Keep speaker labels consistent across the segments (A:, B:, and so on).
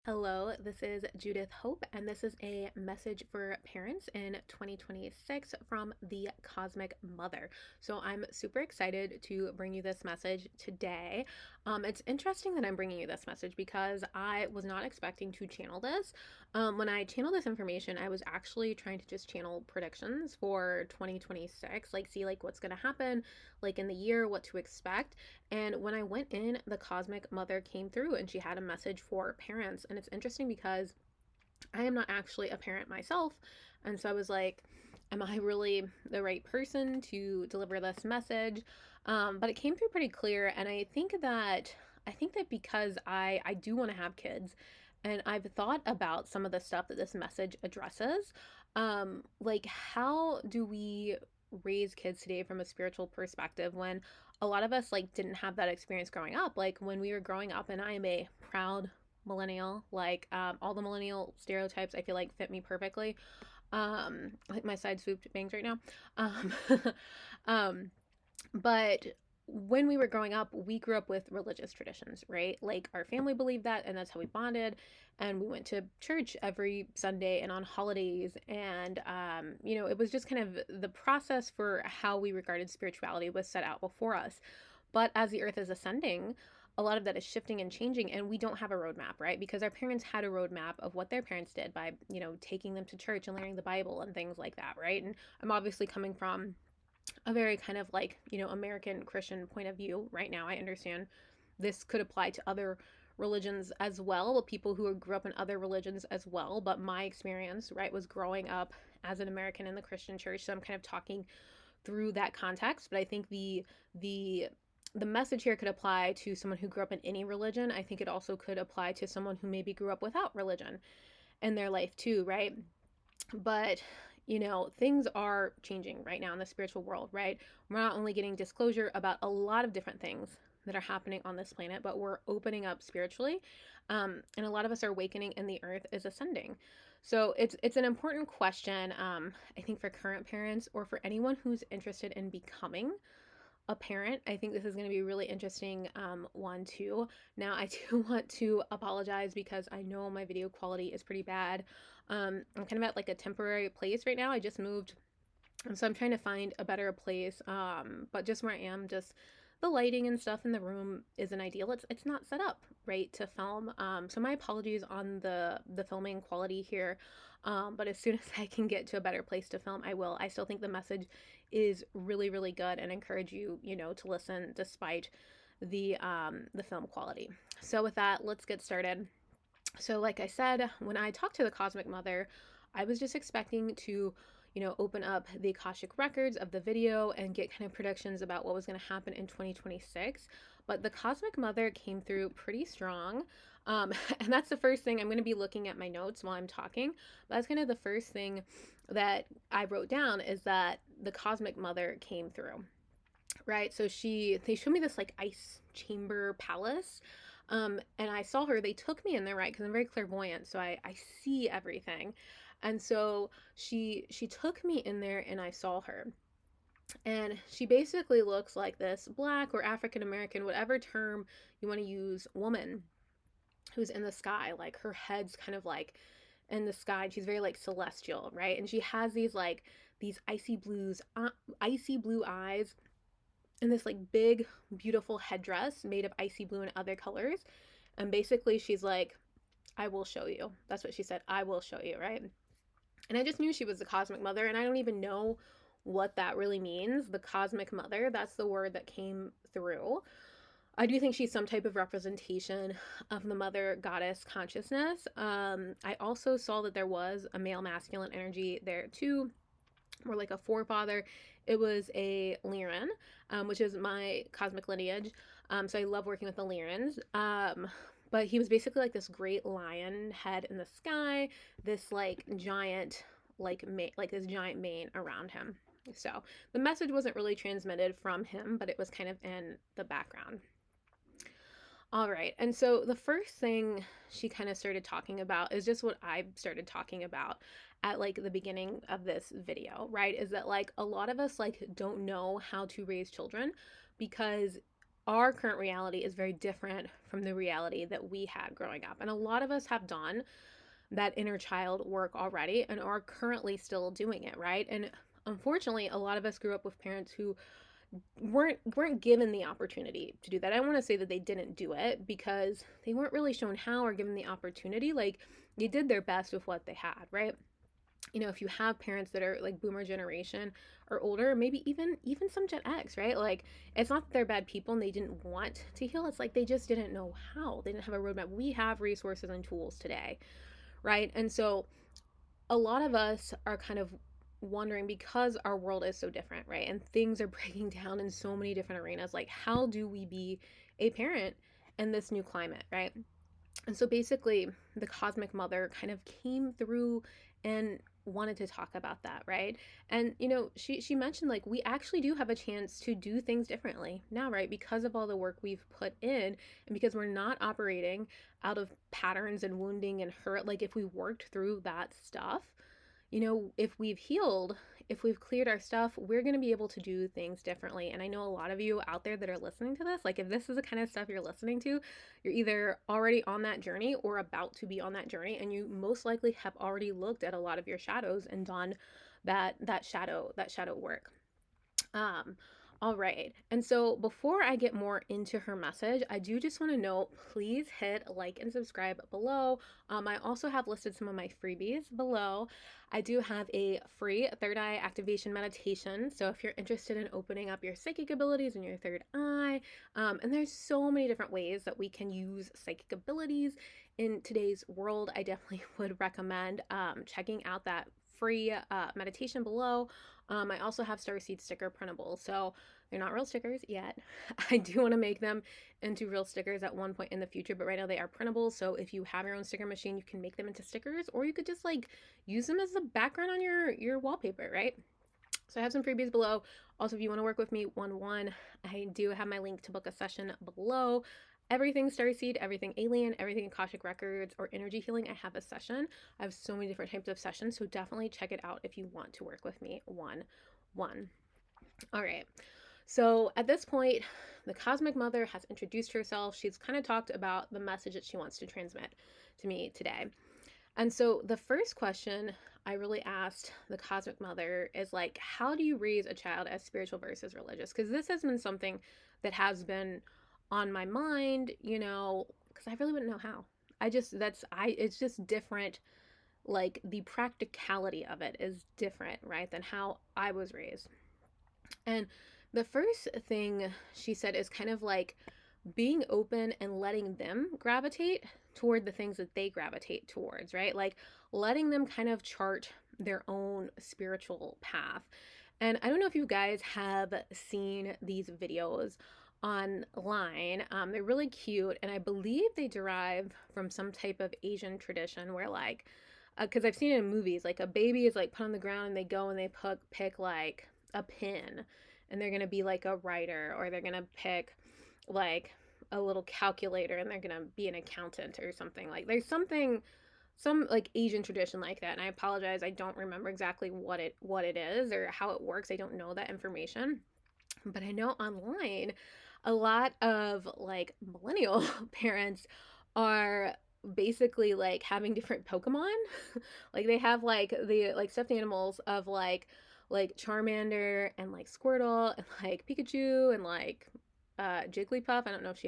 A: Hello, this is Judith Hope, and this is a message for parents in 2026 from the Cosmic Mother. So I'm super excited to bring you this message today. It's interesting that I'm bringing you this message because I was not expecting to channel this. When I channel this information, I was actually trying to just channel predictions for 2026, like see like what's going to happen, like in the year, what to expect. And when I went in, the Cosmic Mother came through and she had a message for parents. And it's interesting because I am not actually a parent myself. And so I was like, am I really the right person to deliver this message? But it came through pretty clear. And I think that because I do want to have kids and I've thought about some of the stuff that this message addresses, like how do we raise kids today from a spiritual perspective when a lot of us like didn't have that experience growing up. Like when we were growing up, and I am a proud millennial, like all the millennial stereotypes I feel like fit me perfectly. Like my side swooped bangs right now. um, um but when we were growing up, we grew up with religious traditions, right? Like our family believed that, and that's how we bonded. And we went to church every Sunday and on holidays. And, it was just kind of the process for how we regarded spirituality was set out before us. But as the earth is ascending, a lot of that is shifting and changing, and we don't have a roadmap, right? Because our parents had a roadmap of what their parents did by, taking them to church and learning the Bible and things like that, right? And I'm obviously coming from a very kind of like, American Christian point of view right now. I understand this could apply to other religions as well, people who grew up in other religions as well. But my experience, right, was growing up as an American in the Christian church. So I'm kind of talking through that context. But I think the the message here could apply to someone who grew up in any religion. I think it also could apply to someone who maybe grew up without religion in their life too, right? But things are changing right now in the spiritual world, right? We're not only getting disclosure about a lot of different things that are happening on this planet, but we're opening up spiritually, and a lot of us are awakening, and the earth is ascending. So it's an important question, I think, for current parents or for anyone who's interested in becoming a parent. I think this is going to be a really interesting one too. Now, I do want to apologize because I know my video quality is pretty bad. I'm kind of at like a temporary place right now. I just moved, and so I'm trying to find a better place. But just where I am, just the lighting and stuff in the room isn't ideal. It's not set up right to film. So my apologies on the filming quality here. But as soon as I can get to a better place to film, I will. I still think the message is really, really good, and encourage you, to listen despite the film quality. So with that, let's get started. So like I said, when I talked to the Cosmic Mother, I was just expecting to, open up the Akashic records of the video and get kind of predictions about what was going to happen in 2026. But the Cosmic Mother came through pretty strong. And that's the first thing I'm going to be looking at my notes while I'm talking. But that's kind of the first thing that I wrote down, is that the Cosmic Mother came through. Right? So they showed me this like ice chamber palace. And I saw her. They took me in there, right? Because I'm very clairvoyant, so I see everything. And so she took me in there, and I saw her. And she basically looks like this Black or African American, whatever term you want to use, woman who's in the sky. Like her head's kind of like in the sky. And she's very like celestial, right? And she has these icy blue eyes, and this like big, beautiful headdress made of icy blue and other colors. And basically, she's like, I will show you. That's what she said. I will show you, right? And I just knew she was the Cosmic Mother, and I don't even know what that really means. The Cosmic Mother, that's the word that came through. I do think she's some type of representation of the mother goddess consciousness. I also saw that there was a male masculine energy there too, more like a forefather. It was a Lyran, which is my cosmic lineage. So I love working with the Lyrans. But he was basically like this great lion head in the sky, this like giant, like this giant mane around him. So the message wasn't really transmitted from him, but it was kind of in the background. All right. And so the first thing she kind of started talking about is just what I started talking about at like the beginning of this video, right? Is that like a lot of us like don't know how to raise children because our current reality is very different from the reality that we had growing up. And a lot of us have done that inner child work already and are currently still doing it, right? And unfortunately, a lot of us grew up with parents who weren't given the opportunity to do that. I don't want to say that they didn't do it, because they weren't really shown how or given the opportunity. Like, they did their best with what they had, right? If you have parents that are like boomer generation or older, maybe even some Gen X, right? Like, it's not that they're bad people and they didn't want to heal. It's like they just didn't know how. They didn't have a roadmap. We have resources and tools today, right? And so a lot of us are kind of wondering, because our world is so different, right? And things are breaking down in so many different arenas. Like, how do we be a parent in this new climate, right? And so basically, the cosmic mother kind of came through and wanted to talk about that, right? And she mentioned, like, we actually do have a chance to do things differently now, right? Because of all the work we've put in, and because we're not operating out of patterns and wounding and hurt. Like, if we worked through that stuff, if we've healed, if we've cleared our stuff, we're going to be able to do things differently. And I know a lot of you out there that are listening to this, like, if this is the kind of stuff you're listening to, you're either already on that journey or about to be on that journey, and you most likely have already looked at a lot of your shadows and done that shadow work. Um, all right. And so before I get more into her message, I do just want to note, please hit like and subscribe below. I also have listed some of my freebies below. I do have a free third eye activation meditation. So if you're interested in opening up your psychic abilities in your third eye, and there's so many different ways that we can use psychic abilities in today's world, I definitely would recommend checking out that free meditation below. I also have Starseed sticker printables, so they're not real stickers yet. I do want to make them into real stickers at one point in the future, but right now they are printables. So if you have your own sticker machine, you can make them into stickers, or you could just like use them as a background on your wallpaper, right? So I have some freebies below. Also, if you want to work with me one-on-one, I do have my link to book a session below. Everything Starseed, everything alien, everything Akashic Records, or energy healing, I have a session. I have so many different types of sessions, so definitely check it out if you want to work with me one-on-one. All right. So at this point, the Cosmic Mother has introduced herself. She's kind of talked about the message that she wants to transmit to me today. And so the first question I really asked the Cosmic Mother is, like, how do you raise a child as spiritual versus religious? Because this has been something that has been on my mind, because I really wouldn't know how. It's just different. Like, the practicality of it is different, right, than how I was raised. And the first thing she said is kind of like being open and letting them gravitate toward the things that they gravitate towards, right? Like, letting them kind of chart their own spiritual path. And I don't know if you guys have seen these videos online. They're really cute, and I believe they derive from some type of Asian tradition where, like, because I've seen it in movies, like a baby is like put on the ground and they go and they pick like a pin, and they're gonna be like a writer, or they're gonna pick like a little calculator and they're gonna be an accountant or something. Like, there's some like Asian tradition like that, and I apologize, I don't remember exactly what it is or how it works. I don't know that information, but I know online a lot of like millennial parents are basically like having different Pokemon. Like, they have like the like stuffed animals of like Charmander and like Squirtle and like Pikachu and like Jigglypuff. I don't know if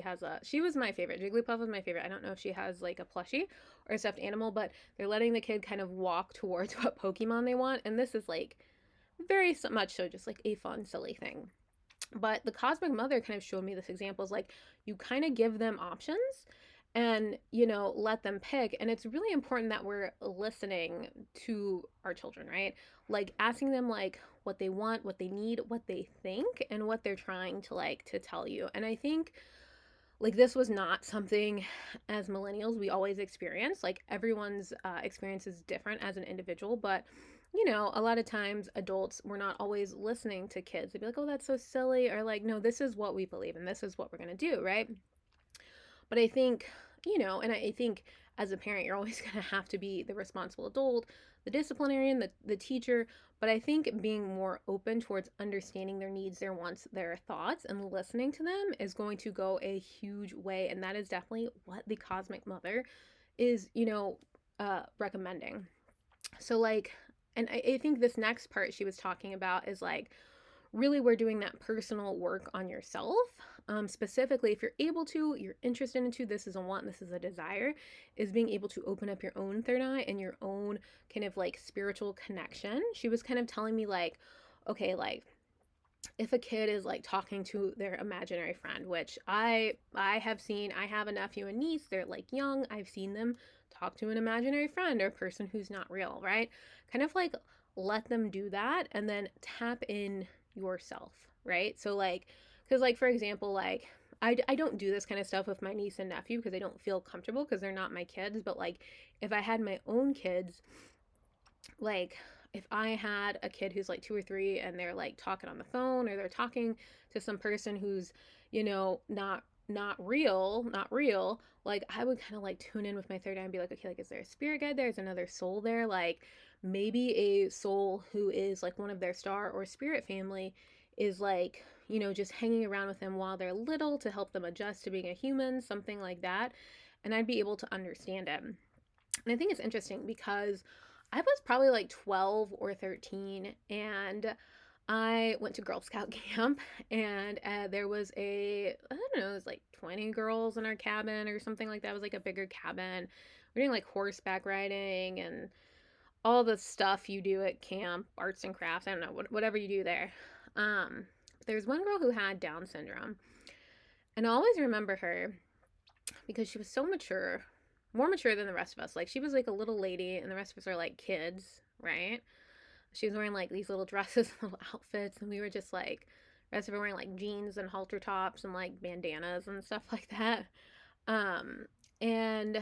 A: she was my favorite. Jigglypuff was my favorite. I don't know if she has like a plushie or a stuffed animal, but they're letting the kid kind of walk towards what Pokemon they want. And this is like very much so just like a fun, silly thing. But the Cosmic Mother kind of showed me this example, is like, you kind of give them options and let them pick. And it's really important that we're listening to our children, right? Like, asking them like what they want, what they need, what they think, and what they're trying to tell you. And I think, like, this was not something as millennials we always experience. Like, everyone's experience is different as an individual, but a lot of times adults were not always listening to kids. They'd be like, oh, that's so silly, or like, no, this is what we believe and this is what we're going to do, right? But I think, and I think as a parent, you're always going to have to be the responsible adult, the disciplinarian, the teacher. But I think being more open towards understanding their needs, their wants, their thoughts, and listening to them is going to go a huge way. And that is definitely what the cosmic mother is, recommending. So, like, and I think this next part she was talking about is like, really we're doing that personal work on yourself. Specifically, if you're able to, you're interested into, this is a want, this is a desire, is being able to open up your own third eye and your own kind of like spiritual connection. She was kind of telling me like, okay, like if a kid is like talking to their imaginary friend, which I have seen, I have a nephew and niece, they're like young, I've seen them talk to an imaginary friend or a person who's not real, right? Kind of like let them do that and then tap in yourself, right? So like, because like for example, like I don't do this kind of stuff with my niece and nephew because I don't feel comfortable because they're not my kids. But like if I had my own kids, like if I had a kid who's like 2 or 3 and they're like talking on the phone or they're talking to some person who's, not real, like I would kind of like tune in with my third eye and be like, okay, like is there a spirit guide there? Is another soul there? Like maybe a soul who is like one of their star or spirit family is like, just hanging around with them while they're little to help them adjust to being a human, something like that. And I'd be able to understand it. And I think it's interesting because I was probably like 12 or 13 and I went to Girl Scout camp and there was I don't know, it was like 20 girls in our cabin or something like that. It was like a bigger cabin. We're doing like horseback riding and all the stuff you do at camp, arts and crafts, I don't know, whatever you do there. There's one girl who had Down syndrome. And I always remember her because she was so mature, more mature than the rest of us. Like she was like a little lady and the rest of us are like kids, right? She was wearing like these little dresses and little outfits and we were just like, the rest of her wearing like jeans and halter tops and like bandanas and stuff like that. And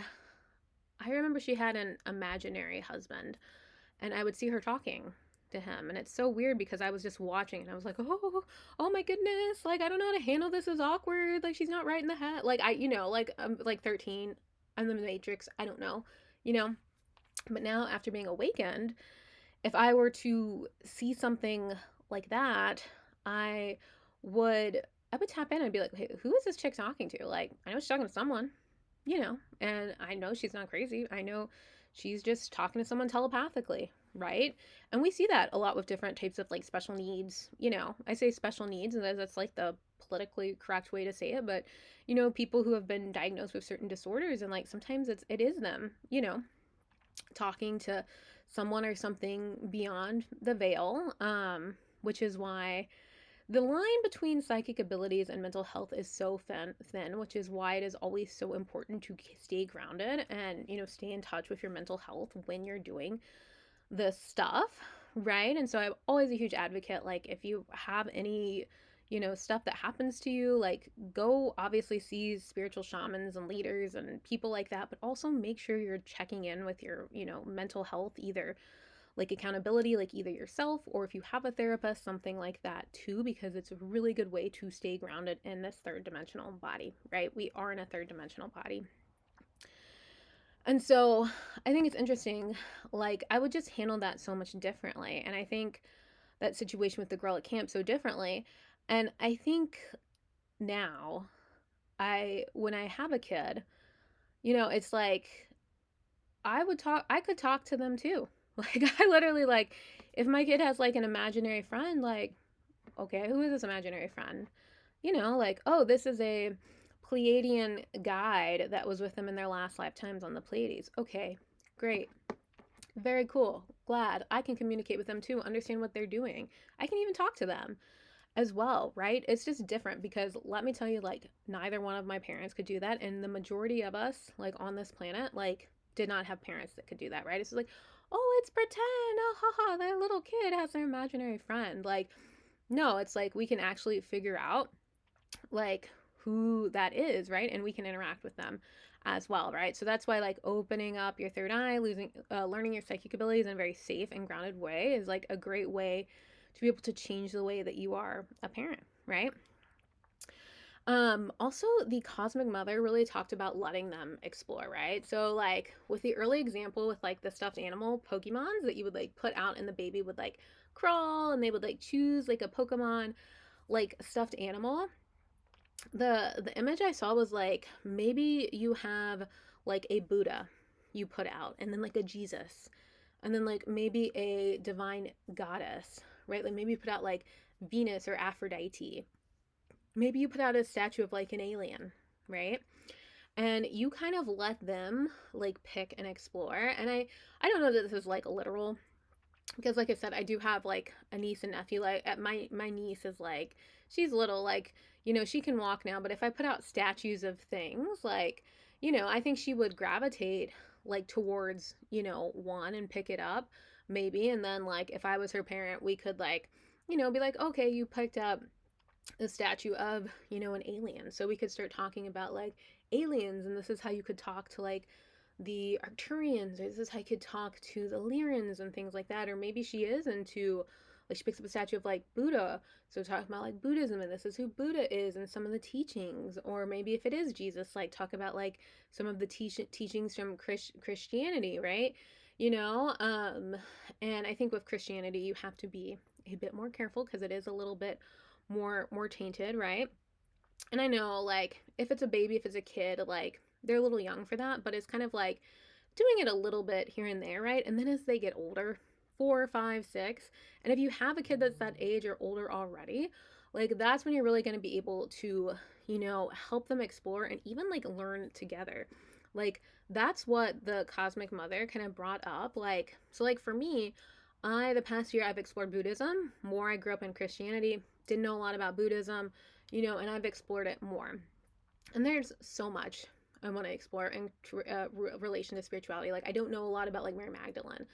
A: I remember she had an imaginary husband and I would see her talking to him. And it's so weird because I was just watching and I was like, oh my goodness. Like, I don't know how to handle this. Is awkward. Like, she's not right in the head. Like, I'm like 13. I'm the Matrix. I don't know, you know? But now after being awakened, if I were to see something like that, I would I would tap in and be like, hey, who is this chick talking to? Like, I know she's talking to someone, and I know she's not crazy. I know she's just talking to someone telepathically, right? And we see that a lot with different types of like special needs. I say special needs, and that's like the politically correct way to say it, but people who have been diagnosed with certain disorders, and like sometimes it is them, talking to someone or something beyond the veil, which is why the line between psychic abilities and mental health is so thin, which is why it is always so important to stay grounded and, stay in touch with your mental health when you're doing this stuff, right? And so I'm always a huge advocate, like if you have any stuff that happens to you, like go obviously see spiritual shamans and leaders and people like that, but also make sure you're checking in with your mental health, either like accountability, like either yourself or if you have a therapist, something like that too, because it's a really good way to stay grounded in this third dimensional body, right? We are in a third dimensional body. And so I think it's interesting, like I would just handle that so much differently. And I think that situation with the girl at camp so differently. And I think now when I have a kid, it's like I could talk to them too. Like I literally, like if my kid has like an imaginary friend, like, okay, who is this imaginary friend? Like, oh, this is a Pleiadian guide that was with them in their last lifetimes on the Pleiades. Okay, great. Very cool. Glad I can communicate with them too, understand what they're doing. I can even talk to them as well, right? It's just different because let me tell you, like, neither one of my parents could do that. And the majority of us, like, on this planet, like, did not have parents that could do that, right? It's like, oh, it's pretend. Oh, haha, that little kid has their imaginary friend. Like, no, it's like we can actually figure out, like, who that is, right? And we can interact with them as well, right? So that's why, like, opening up your third eye, learning your psychic abilities in a very safe and grounded way is like a great way to be able to change the way that you are a parent, right? Also the cosmic mother really talked about letting them explore, right? So like with the early example with like the stuffed animal Pokemons that you would like put out and the baby would like crawl and they would like choose like a Pokemon like stuffed animal. The image I saw was like maybe you have like a Buddha you put out and then like a Jesus and then like maybe a divine goddess, right? Like maybe you put out like Venus or Aphrodite. Maybe you put out a statue of like an alien, right? And you kind of let them like pick and explore. And I don't know that this is like literal because like I said, I do have like a niece and nephew. Like at my niece is like she's little, like she can walk now. But if I put out statues of things, like I think she would gravitate like towards one and pick it up maybe. And then like if I was her parent, we could like be like, okay, you picked up a statue of an alien, so we could start talking about like aliens, and this is how you could talk to like the Arcturians, or this is how you could talk to the Lyrans and things like that. Or maybe she is into like she picks up a statue of like Buddha, so talking about like Buddhism and this is who Buddha is and some of the teachings. Or maybe if it is Jesus, like talk about like some of the teachings from Christianity, right? And I think with Christianity you have to be a bit more careful because it is a little bit more tainted, right? And I know like if it's a baby, if it's a kid, like they're a little young for that, but it's kind of like doing it a little bit here and there, right? And then as they get older, 4, 5, 6, and if you have a kid that's that age or older already, like that's when you're really going to be able to help them explore and even like learn together. Like that's what the cosmic mother kind of brought up. Like so like for me, the past year I've explored Buddhism more. I grew up in Christianity, didn't know a lot about Buddhism, and I've explored it more. And there's so much I want to explore in relation to spirituality. Like I don't know a lot about like Mary Magdalene,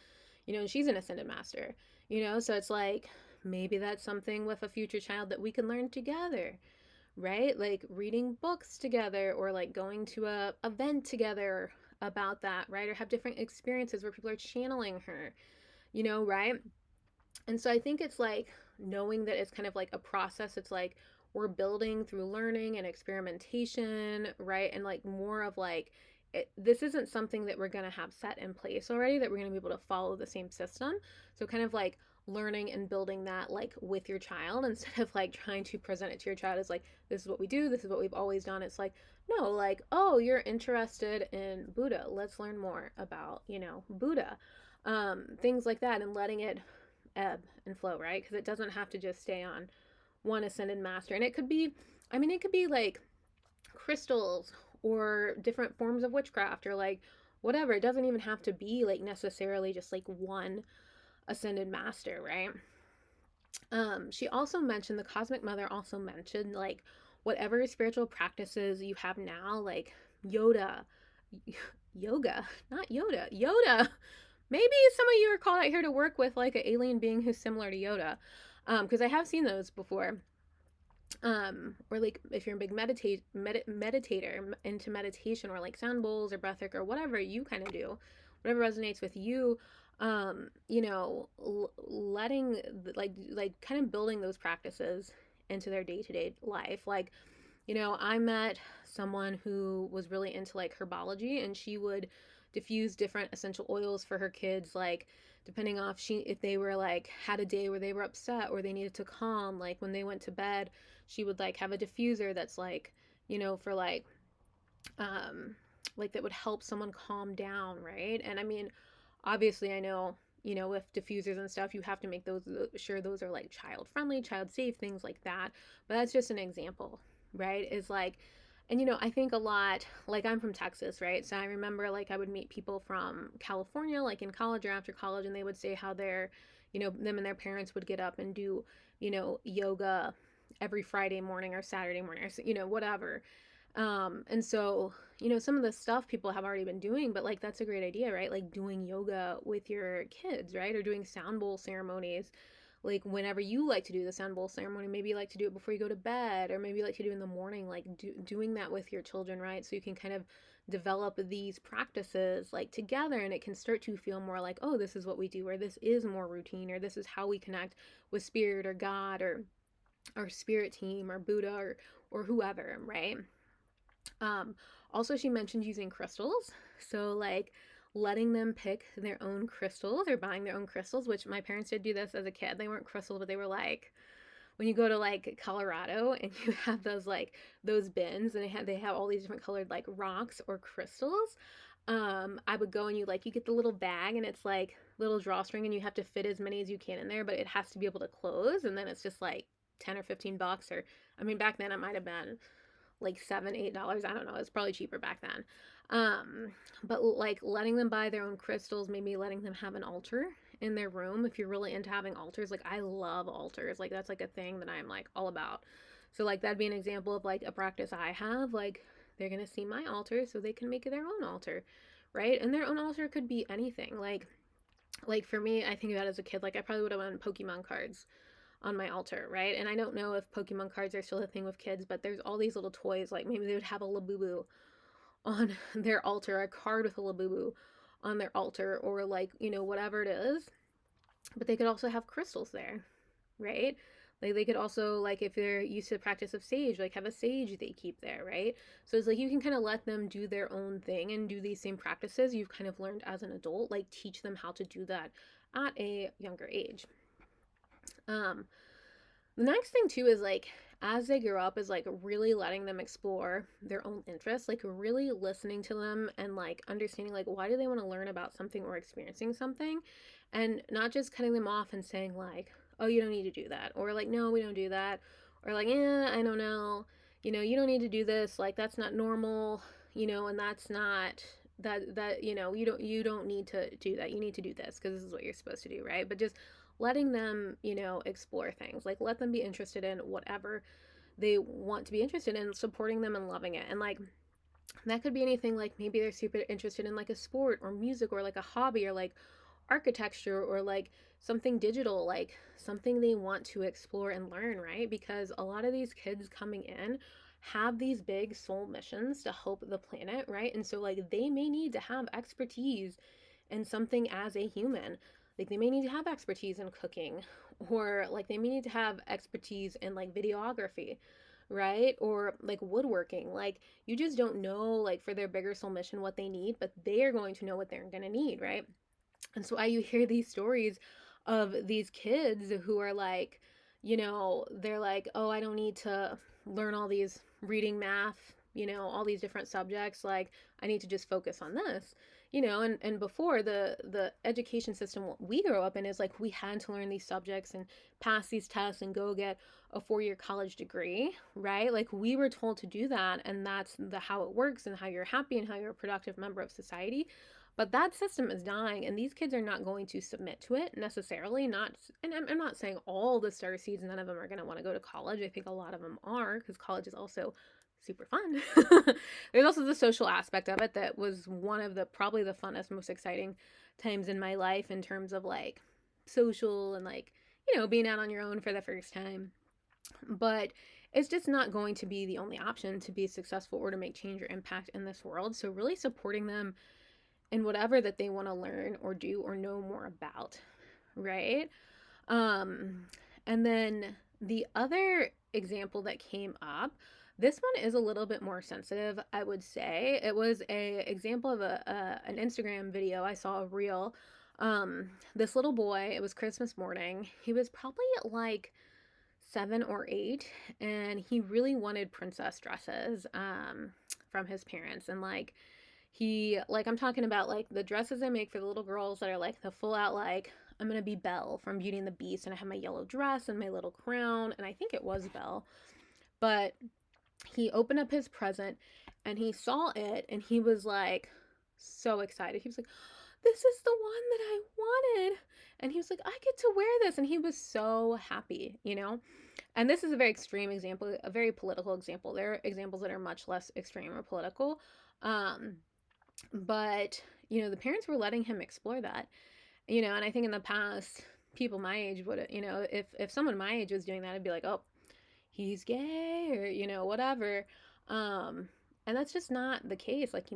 A: and she's an ascended master, so it's like maybe that's something with a future child that we can learn together, right? Like reading books together or like going to a event together about that, right? Or have different experiences where people are channeling her, right? And so I think it's like knowing that it's kind of like a process. It's like we're building through learning and experimentation, right? And like more of like, this isn't something that we're going to have set in place already, that we're going to be able to follow the same system. So kind of like learning and building that like with your child instead of like trying to present it to your child as like, this is what we do, this is what we've always done. It's like, no, like, oh, you're interested in Buddha, let's learn more about Buddha, things like that, and letting it ebb and flow, right? Because it doesn't have to just stay on one ascended master. And it could be, I mean, it could be like crystals or different forms of witchcraft or like whatever. It doesn't even have to be like necessarily just like one ascended master, right? She also mentioned, the cosmic mother also mentioned like whatever spiritual practices you have now, like Yoda, yoga, not Yoda, Yoda. Maybe some of you are called out here to work with like an alien being who's similar to Yoda, because I have seen those before. Or like if you're a big meditator into meditation, or like sound bowls or breathwork or whatever you kind of do, whatever resonates with you, letting like kind of building those practices into their day-to-day life. Like I met someone who was really into like herbology, and she would diffuse different essential oils for her kids, like depending off if they were like had a day where they were upset or they needed to calm, like when they went to bed, she would like have a diffuser that's like for like that would help someone calm down, right? And I mean, obviously I know with diffusers and stuff you have to make those sure those are like child friendly, child safe, things like that, but that's just an example, right? Is like, and I think a lot, like I'm from Texas, right? So I remember like I would meet people from California like in college or after college, and they would say how their them and their parents would get up and do yoga every Friday morning or Saturday morning, or whatever. And so some of the stuff people have already been doing, but like that's a great idea, right? Like doing yoga with your kids, right? Or doing sound bowl ceremonies, like whenever you like to do the sound bowl ceremony, maybe you like to do it before you go to bed, or maybe you like to do it in the morning, like doing that with your children, right? So you can kind of develop these practices like together, and it can start to feel more like, oh, this is what we do, or this is more routine, or this is how we connect with spirit or God or our spirit team or Buddha or or whoever, right? Um, Also, she mentioned using crystals. So, like, letting them pick their own crystals or buying their own crystals, which my parents did do this as a kid. They weren't crystals, but they were like, when you go to like Colorado and you have those like those bins and they have all these different colored like rocks or crystals. I would go and you get the little bag and it's like little drawstring and you have to fit as many as you can in there, but it has to be able to close, and then it's just like 10 or 15 bucks, or I mean back then it might have been like $7, $8. I don't know. It's probably cheaper back then. But like letting them buy their own crystals, maybe letting them have an altar in their room if you're really into having altars. Like I love altars. Like that's like a thing that I'm like all about. So like that'd be an example of like a practice I have. Like they're gonna see my altar so they can make their own altar, right? And their own altar could be anything. Like for me, I think about as a kid, like I probably would have won Pokemon cards on my altar, right? And I don't know if Pokemon cards are still a thing with kids, but there's all these little toys. Like maybe they would have a Labubu on their altar, a card with a Labubu on their altar, or like, whatever it is. But they could also have crystals there, right? Like they could also, like if they're used to the practice of sage, like have a sage they keep there, right? So it's like you can kind of let them do their own thing and do these same practices you've kind of learned as an adult, like teach them how to do that at a younger age. Um, the next thing too is like as they grow up is like really letting them explore their own interests, like really listening to them and like understanding like why do they want to learn about something or experiencing something, and not just cutting them off and saying like, oh, you don't need to do that, or like, no, we don't do that, or like, yeah, I don't know, you don't need to do this, like that's not normal, and that's not that you don't need to do that, you need to do this because this is what you're supposed to do, right? But just letting them, explore things. Like let them be interested in whatever they want to be interested in, supporting them and loving it. And like that could be anything, like maybe they're super interested in like a sport or music or like a hobby or like architecture or like something digital, like something they want to explore and learn, right? Because a lot of these kids coming in have these big soul missions to help the planet, right? And so like they may need to have expertise in something as a human. Like they may need to have expertise in cooking, or like they may need to have expertise in like videography, right? Or like woodworking. Like you just don't know, like for their bigger soul mission what they need, but they are going to know what they're going to need, right? And so you hear these stories of these kids who are like, they're like, oh, I don't need to learn all these reading, math, all these different subjects. Like, I need to just focus on this, and before the education system we grew up in is like we had to learn these subjects and pass these tests and go get a 4-year college degree, right? Like we were told to do that, and that's how it works and how you're happy and how you're a productive member of society. But that system is dying, and these kids are not going to submit to it necessarily. Not, and I'm not saying all the star seeds, none of them are going to want to go to college. I think a lot of them are, because college is also super fun. There's also the social aspect of it that was one of the probably the funnest, most exciting times in my life in terms of like social and like, being out on your own for the first time. But it's just not going to be the only option to be successful or to make change or impact in this world. So really supporting them in whatever that they want to learn or do or know more about, right? Um, and then the other example that came up, this one is a little bit more sensitive, I would say. It was a example of an Instagram video. I saw a reel. This little boy, it was Christmas morning. He was probably like 7 or 8, and he really wanted princess dresses from his parents. And I'm talking about like the dresses they make for the little girls that are like the full out, like, I'm gonna be Belle from Beauty and the Beast, and I have my yellow dress and my little crown, and I think it was Belle. But he opened up his present and he saw it, and he was like so excited. He was like, this is the one that I wanted. And he was like, I get to wear this. And he was so happy, And this is a very extreme example, a very political example. There are examples that are much less extreme or political. But, the parents were letting him explore that, and I think in the past, people my age would, if someone my age was doing that, I'd be like, oh, he's gay, or, whatever. And that's just not the case. Like, he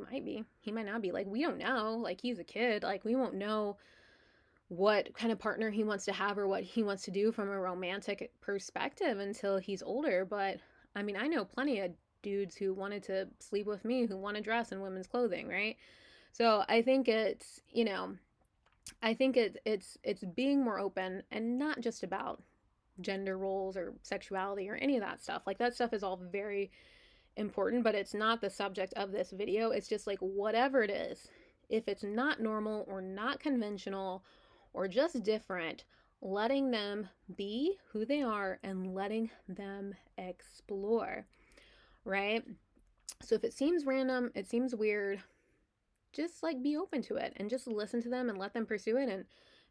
A: might not be. Like, we don't know. Like, he's a kid. Like, we won't know what kind of partner he wants to have or what he wants to do from a romantic perspective until he's older. But I mean, I know plenty of dudes who wanted to sleep with me who want to dress in women's clothing, right? So I think it's, I think it's being more open and not just about gender roles or sexuality or any of that stuff. Like that stuff is all very important, but it's not the subject of this video. It's just like whatever it is, if it's not normal or not conventional or just different, letting them be who they are and letting them explore, right? So if it seems random, it seems weird, just like be open to it and just listen to them and let them pursue it. And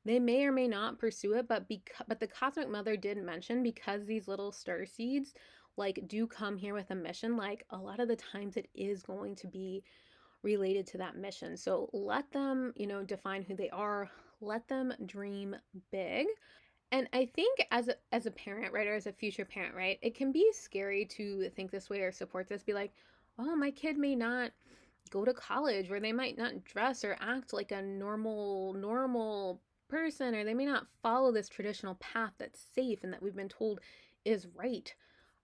A: they may or may not pursue it, but the cosmic mother did mention, because these little star seeds like do come here with a mission, like a lot of the times it is going to be related to that mission. So let them, define who they are, let them dream big. And I think as a parent, right, or as a future parent, right, it can be scary to think this way or support this, be like, oh, my kid may not go to college, or they might not dress or act like a normal person, or they may not follow this traditional path that's safe and that we've been told is right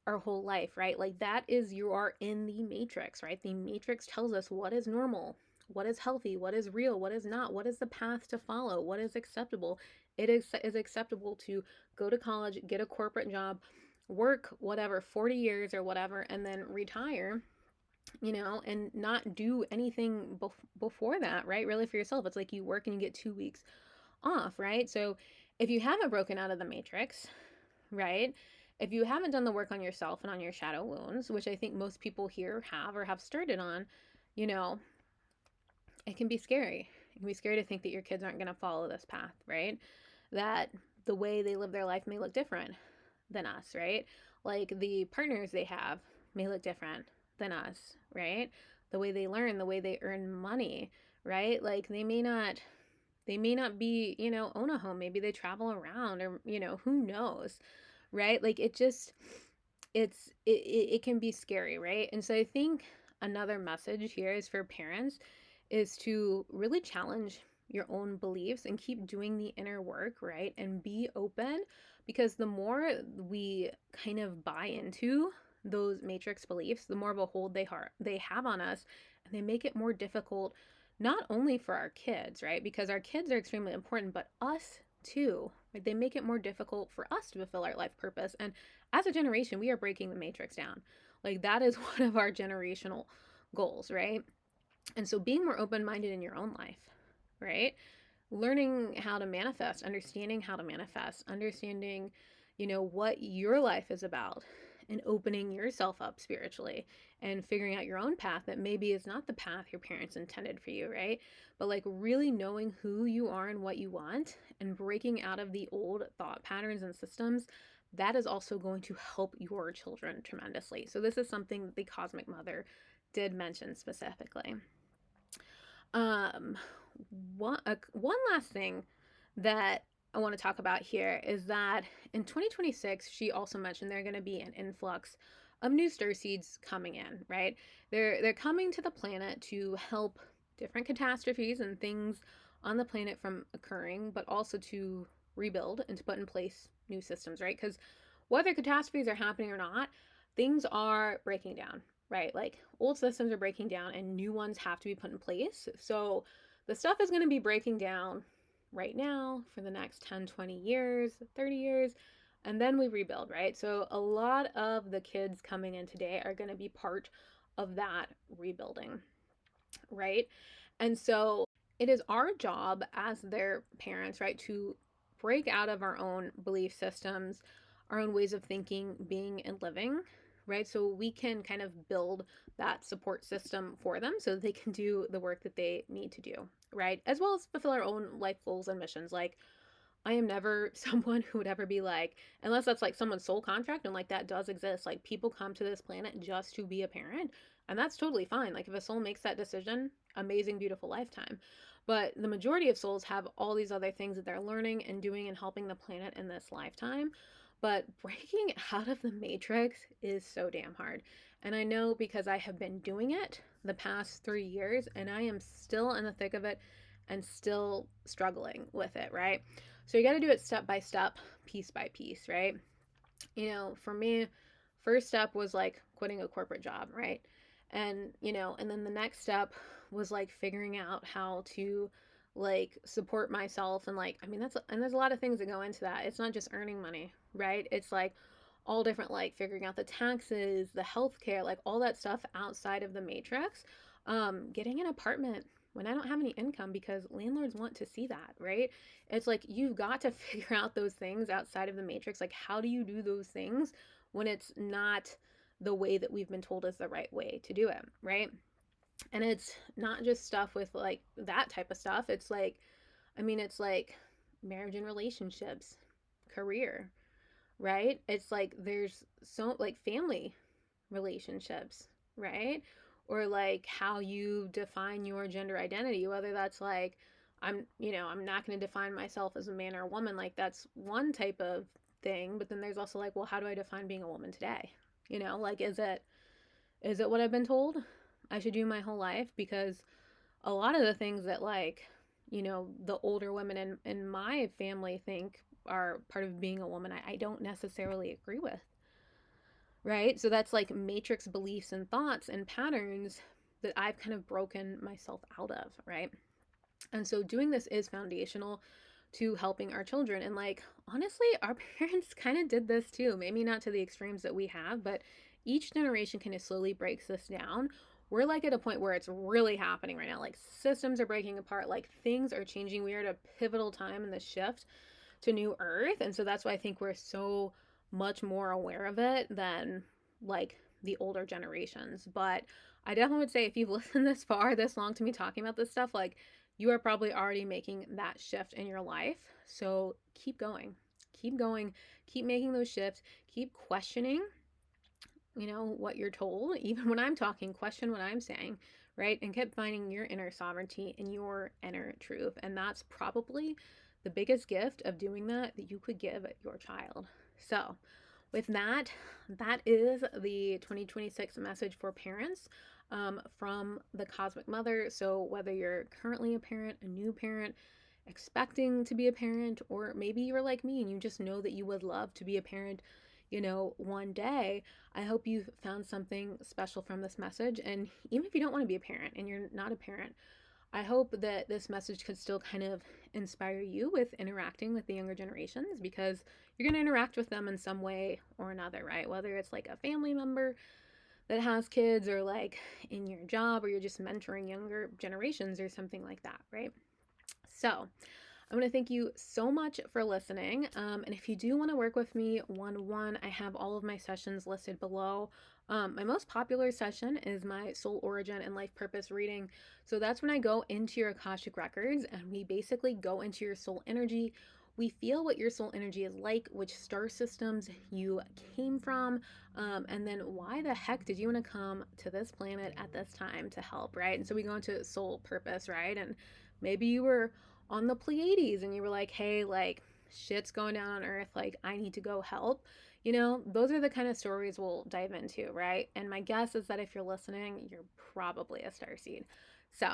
A: our whole life, right? Like that is, you are in the matrix, right? The matrix tells us what is normal, what is healthy, what is real, what is not, what is the path to follow, what is acceptable. Is acceptable to go to college, get a corporate job, work whatever 40 years or whatever, and then retire, and not do anything before that, right? Really, for yourself, it's like you work and you get 2 weeks off, right? So if you haven't broken out of the matrix, right? If you haven't done the work on yourself and on your shadow wounds, which I think most people here have or have started on, you know, it can be scary. It can be scary to think that your kids aren't going to follow this path, right? That the way they live their life may look different than us, right? Like the partners they have may look different than us, right? The way they learn, the way they earn money, right? Like they may not be, own a home. Maybe they travel around, or, who knows, right? Like it can be scary, right? And so I think another message here is for parents is to really challenge your own beliefs and keep doing the inner work, right? And be open, because the more we kind of buy into those matrix beliefs, the more of a hold they have on us, and they make it more difficult not only for our kids, right? Because our kids are extremely important, but us too. Right? They make it more difficult for us to fulfill our life purpose. And as a generation, we are breaking the matrix down. Like that is one of our generational goals, right? And so being more open-minded in your own life, right? Learning how to manifest, understanding how to manifest, understanding, what your life is about, and opening yourself up spiritually and figuring out your own path that maybe is not the path your parents intended for you, right? But like really knowing who you are and what you want and breaking out of the old thought patterns and systems, that is also going to help your children tremendously. So this is something that the Cosmic Mother did mention specifically. Um, one last thing that I want to talk about here is that in 2026, she also mentioned there are going to be an influx of new star seeds coming in, right? They're coming to the planet to help different catastrophes and things on the planet from occurring, but also to rebuild and to put in place new systems, right? Because whether catastrophes are happening or not, things are breaking down, right? Like old systems are breaking down and new ones have to be put in place. So the stuff is going to be breaking down right now for the next 10, 20 years, 30 years, and then we rebuild, right? So a lot of the kids coming in today are going to be part of that rebuilding, right? And so it is our job as their parents, right, to break out of our own belief systems, our own ways of thinking, being, and living, right? So we can kind of build that support system for them so that they can do the work that they need to do, right? As well as fulfill our own life goals and missions. Like, I am never someone who would ever be like, unless that's like someone's soul contract, and like that does exist. Like people come to this planet just to be a parent, and that's totally fine. Like if a soul makes that decision, amazing, beautiful lifetime. But the majority of souls have all these other things that they're learning and doing and helping the planet in this lifetime. But breaking out of the matrix is so damn hard. And I know because I have been doing it the past 3 years, and I am still in the thick of it and still struggling with it, right? So you got to do it step by step, piece by piece, right? For me, first step was like quitting a corporate job, right? And, and then the next step was like figuring out how to like support myself and like, I mean, and there's a lot of things that go into that. It's not just earning money, right? It's like all different, like figuring out the taxes, the healthcare, like all that stuff outside of the matrix. Getting an apartment when I don't have any income because landlords want to see that, right? It's like you've got to figure out those things outside of the matrix. Like, how do you do those things when it's not the way that we've been told is the right way to do it, right? And it's not just stuff with like that type of stuff. It's like, I mean, it's like marriage and relationships, career, right? It's like there's so like family relationships, right? Or like how you define your gender identity, whether that's like I'm not going to define myself as a man or a woman, like that's one type of thing, but then there's also like, well, how do I define being a woman today? Like is it what I've been told I should do my whole life? Because a lot of the things that like, the older women in my family think are part of being a woman, I don't necessarily agree with, right? So that's like matrix beliefs and thoughts and patterns that I've kind of broken myself out of, right? And so doing this is foundational to helping our children. And like, honestly, our parents kind of did this too. Maybe not to the extremes that we have, but each generation kind of slowly breaks this down. We're like at a point where it's really happening right now. Like systems are breaking apart, like things are changing. We are at a pivotal time in the shift to new earth. And so that's why I think we're so much more aware of it than like the older generations. But I definitely would say if you've listened this far, this long to me talking about this stuff, like you are probably already making that shift in your life. So keep going, keep going, keep making those shifts, keep questioning, what you're told. Even when I'm talking, question what I'm saying, right? And keep finding your inner sovereignty and your inner truth. And that's probably the biggest gift of doing that you could give your child. So, with that, that is the 2026 message for parents from the Cosmic Mother. So, whether you're currently a parent, a new parent, expecting to be a parent, or maybe you're like me and you just know that you would love to be a parent, one day, I hope you found something special from this message. And even if you don't want to be a parent and you're not a parent, I hope that this message could still kind of inspire you with interacting with the younger generations, because you're going to interact with them in some way or another, right? Whether it's like a family member that has kids, or like in your job, or you're just mentoring younger generations or something like that, right? So, I'm going to thank you so much for listening. And if you do want to work with me one-on-one, I have all of my sessions listed below. My most popular session is my soul origin and life purpose reading. So that's when I go into your Akashic records and we basically go into your soul energy. We feel what your soul energy is like, which star systems you came from, and then why the heck did you want to come to this planet at this time to help, right? And so we go into soul purpose, right? And maybe you were on the Pleiades and you were like, hey, like shit's going down on Earth, like I need to go help. Those are the kind of stories we'll dive into, right? And my guess is that if you're listening, you're probably a starseed. So,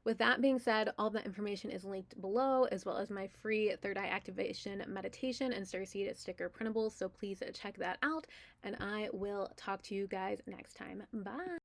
A: with that being said, all the information is linked below, as well as my free third eye activation meditation and starseed sticker printables. So please check that out, and I will talk to you guys next time. Bye.